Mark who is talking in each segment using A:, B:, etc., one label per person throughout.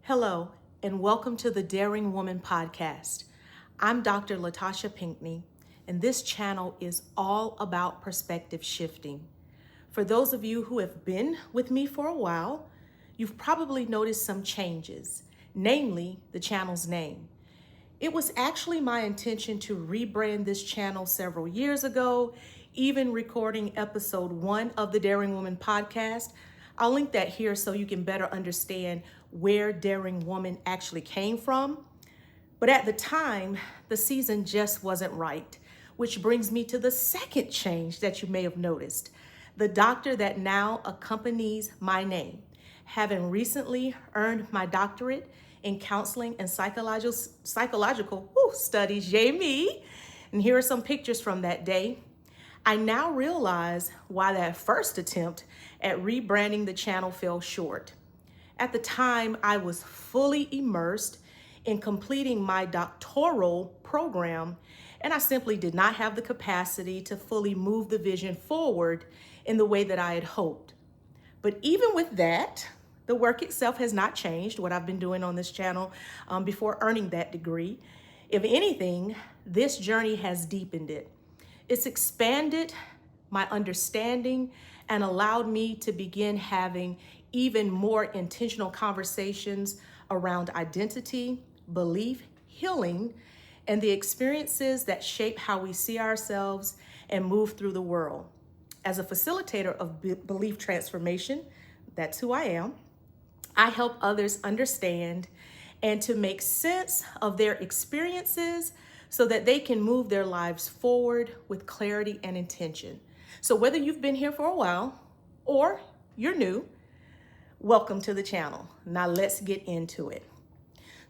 A: Hello, and welcome to the Daring Woman podcast. I'm Dr. Latasha Pinkney, and this channel is all about perspective shifting. For those of you who have been with me for a while, you've probably noticed some changes, namely the channel's name. It was actually my intention to rebrand this channel several years ago, even recording episode 1 of the Daring Woman podcast. I'll link that here so you can better understand where Daring Woman actually came from. But at the time, the season just wasn't right, which brings me to the second change that you may have noticed. The doctor that now accompanies my name, having recently earned my doctorate in counseling and psychological studies, yay me. And here are some pictures from that day. I now realize why that first attempt at rebranding the channel fell short. At the time, I was fully immersed in completing my doctoral program, and I simply did not have the capacity to fully move the vision forward in the way that I had hoped. But even with that, the work itself has not changed, what I've been doing on this channel before earning that degree. If anything, this journey has deepened it. It's expanded my understanding and allowed me to begin having even more intentional conversations around identity, belief, healing, and the experiences that shape how we see ourselves and move through the world. As a facilitator of belief transformation, that's who I am. I help others understand and to make sense of their experiences so that they can move their lives forward with clarity and intention. So whether you've been here for a while or you're new, welcome to the channel. Now let's get into it.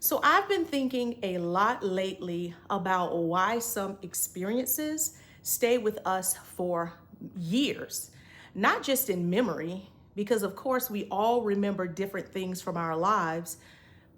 A: So I've been thinking a lot lately about why some experiences stay with us for years, not just in memory, because of course we all remember different things from our lives,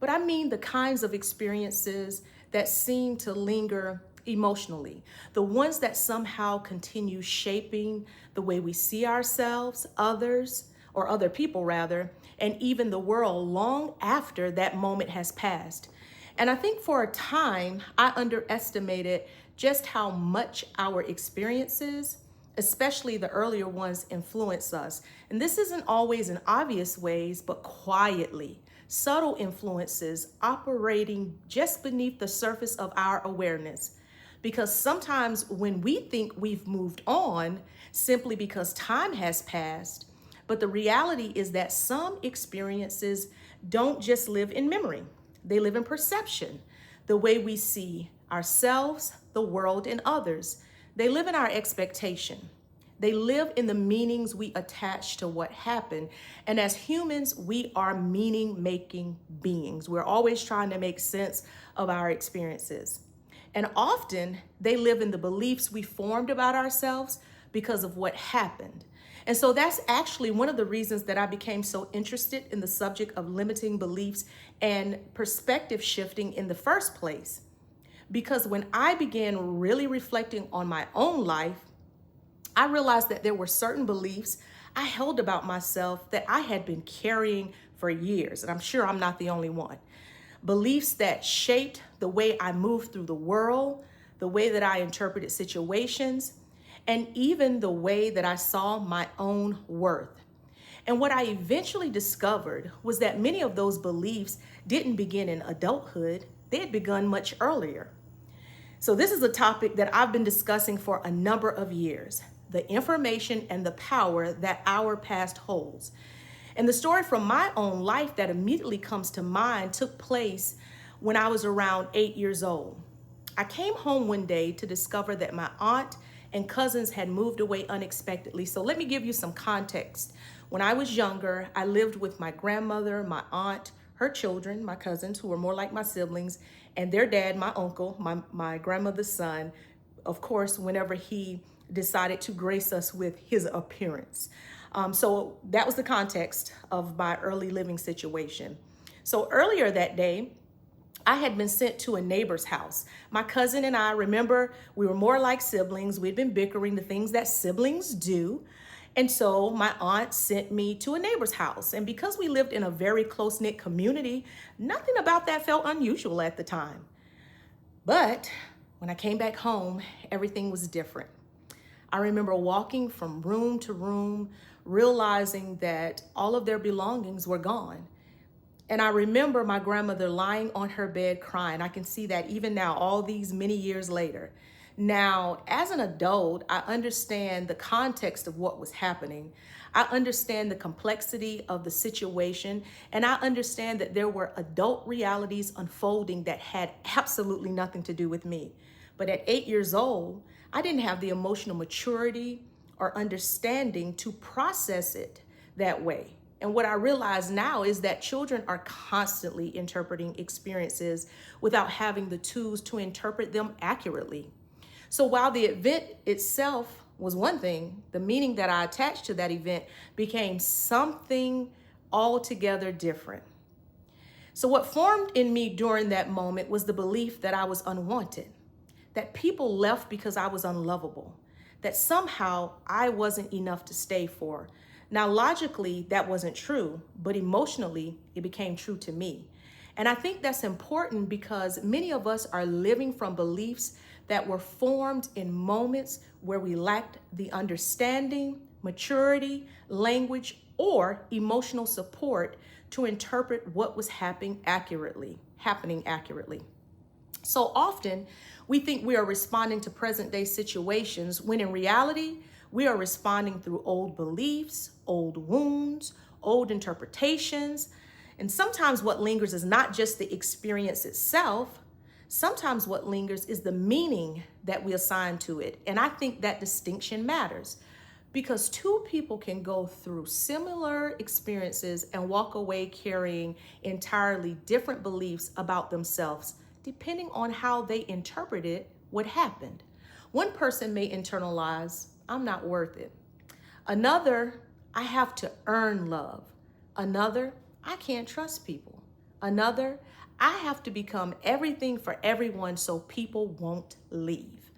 A: but I mean the kinds of experiences that seem to linger emotionally, the ones that somehow continue shaping the way we see ourselves, others, or other people rather, and even the world long after that moment has passed. And I think for a time, I underestimated just how much our experiences, especially the earlier ones, influence us. And this isn't always in obvious ways, but quietly, subtle influences operating just beneath the surface of our awareness. Because sometimes when we think we've moved on simply because time has passed, but the reality is that some experiences don't just live in memory, they live in perception, the way we see ourselves, the world, and others. They live in our expectation. They live in the meanings we attach to what happened. And as humans, we are meaning-making beings. We're always trying to make sense of our experiences. And often, they live in the beliefs we formed about ourselves because of what happened. And so that's actually one of the reasons that I became so interested in the subject of limiting beliefs and perspective shifting in the first place. Because when I began really reflecting on my own life, I realized that there were certain beliefs I held about myself that I had been carrying for years, and I'm sure I'm not the only one. Beliefs that shaped the way I moved through the world, the way that I interpreted situations, and even the way that I saw my own worth. And what I eventually discovered was that many of those beliefs didn't begin in adulthood, they had begun much earlier. So this is a topic that I've been discussing for a number of years, the information and the power that our past holds. And the story from my own life that immediately comes to mind took place when I was around 8 years old. I came home one day to discover that my aunt and cousins had moved away unexpectedly. So let me give you some context. When I was younger, I lived with my grandmother, my aunt, her children, my cousins, who were more like my siblings, and their dad, my uncle, my grandmother's son, of course, whenever he decided to grace us with his appearance. So that was the context of my early living situation. So earlier that day, I had been sent to a neighbor's house. My cousin and I, remember, we were more like siblings. We'd been bickering, the things that siblings do. And so my aunt sent me to a neighbor's house. And because we lived in a very close-knit community, nothing about that felt unusual at the time. But when I came back home, everything was different. I remember walking from room to room, realizing that all of their belongings were gone. And I remember my grandmother lying on her bed crying. I can see that even now, all these many years later. Now, as an adult, I understand the context of what was happening. I understand the complexity of the situation, and I understand that there were adult realities unfolding that had absolutely nothing to do with me. But at 8 years old, I didn't have the emotional maturity or understanding to process it that way. And what I realize now is that children are constantly interpreting experiences without having the tools to interpret them accurately. So while the event itself was one thing, the meaning that I attached to that event became something altogether different. So what formed in me during that moment was the belief that I was unwanted, that people left because I was unlovable, that somehow I wasn't enough to stay for. Now, logically, that wasn't true, but emotionally, it became true to me. And I think that's important because many of us are living from beliefs that were formed in moments where we lacked the understanding, maturity, language, or emotional support to interpret what was happening accurately. So often, we think we are responding to present day situations when in reality, we are responding through old beliefs, old wounds, old interpretations. And sometimes what lingers is not just the experience itself. Sometimes what lingers is the meaning that we assign to it. And I think that distinction matters because two people can go through similar experiences and walk away carrying entirely different beliefs about themselves, depending on how they interpreted what happened. One person may internalize, I'm not worth it. Another, I have to earn love. Another, I can't trust people. Another, I have to become everything for everyone so people won't leave.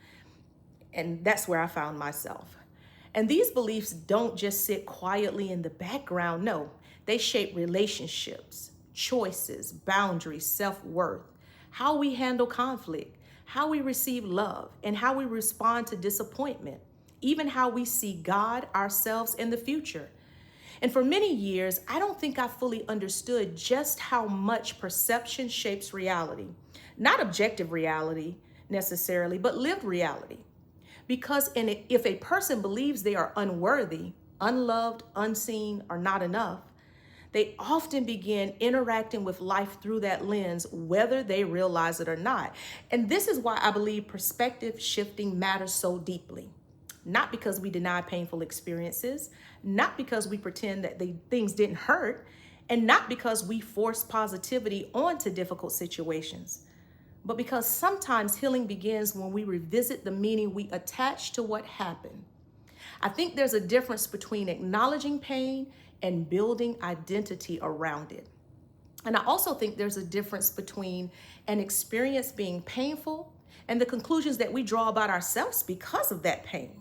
A: And that's where I found myself. And these beliefs don't just sit quietly in the background. No, they shape relationships, choices, boundaries, self-worth, how we handle conflict, how we receive love, and how we respond to disappointment, even how we see God, ourselves, and the future. And for many years, I don't think I fully understood just how much perception shapes reality. Not objective reality necessarily, but lived reality. Because if a person believes they are unworthy, unloved, unseen, or not enough, they often begin interacting with life through that lens, whether they realize it or not. And this is why I believe perspective shifting matters so deeply. Not because we deny painful experiences, not because we pretend that things didn't hurt, and not because we force positivity onto difficult situations, but because sometimes healing begins when we revisit the meaning we attach to what happened. I think there's a difference between acknowledging pain and building identity around it. And I also think there's a difference between an experience being painful and the conclusions that we draw about ourselves because of that pain.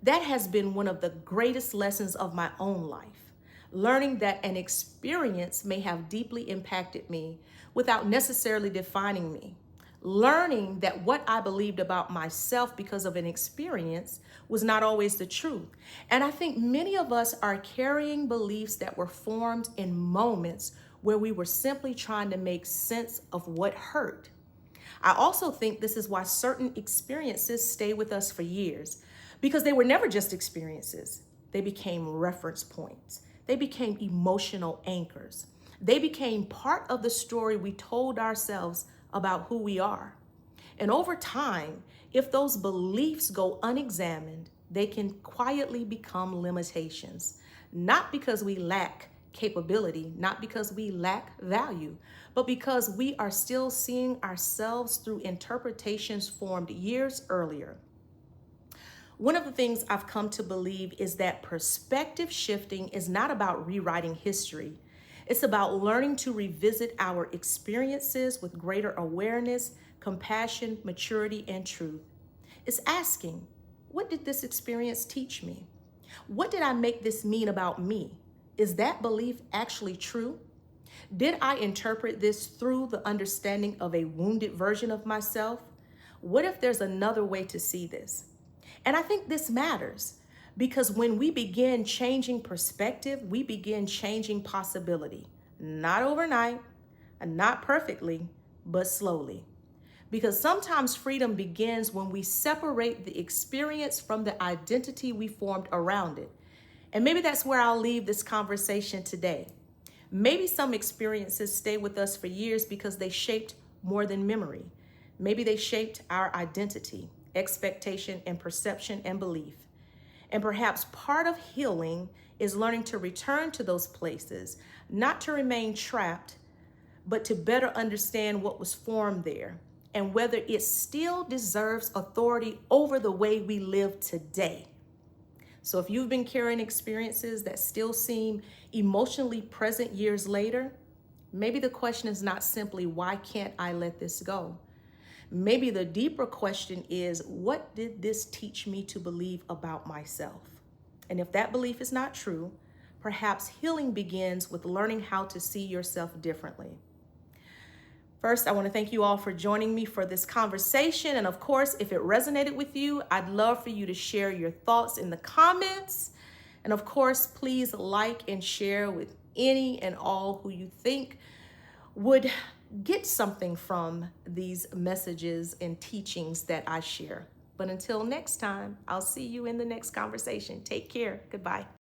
A: That has been one of the greatest lessons of my own life, learning that an experience may have deeply impacted me without necessarily defining me, learning that what I believed about myself because of an experience was not always the truth. And I think many of us are carrying beliefs that were formed in moments where we were simply trying to make sense of what hurt. I also think this is why certain experiences stay with us for years, because they were never just experiences. They became reference points. They became emotional anchors. They became part of the story we told ourselves about who we are. And over time, if those beliefs go unexamined, they can quietly become limitations, not because we lack capability, not because we lack value, but because we are still seeing ourselves through interpretations formed years earlier. One of the things I've come to believe is that perspective shifting is not about rewriting history. It's about learning to revisit our experiences with greater awareness, compassion, maturity, and truth. It's asking, what did this experience teach me? What did I make this mean about me? Is that belief actually true? Did I interpret this through the understanding of a wounded version of myself? What if there's another way to see this? And I think this matters because when we begin changing perspective, we begin changing possibility. Not overnight, and not perfectly, but slowly. Because sometimes freedom begins when we separate the experience from the identity we formed around it. And maybe that's where I'll leave this conversation today. Maybe some experiences stay with us for years because they shaped more than memory. Maybe they shaped our identity, expectation, and perception and belief. And perhaps part of healing is learning to return to those places, not to remain trapped, but to better understand what was formed there and whether it still deserves authority over the way we live today. So if you've been carrying experiences that still seem emotionally present years later, maybe the question is not simply, why can't I let this go? Maybe the deeper question is, what did this teach me to believe about myself? And if that belief is not true, perhaps healing begins with learning how to see yourself differently. First, I want to thank you all for joining me for this conversation. And of course, if it resonated with you, I'd love for you to share your thoughts in the comments. And of course, please like and share with any and all who you think would get something from these messages and teachings that I share. But until next time, I'll see you in the next conversation. Take care. Goodbye.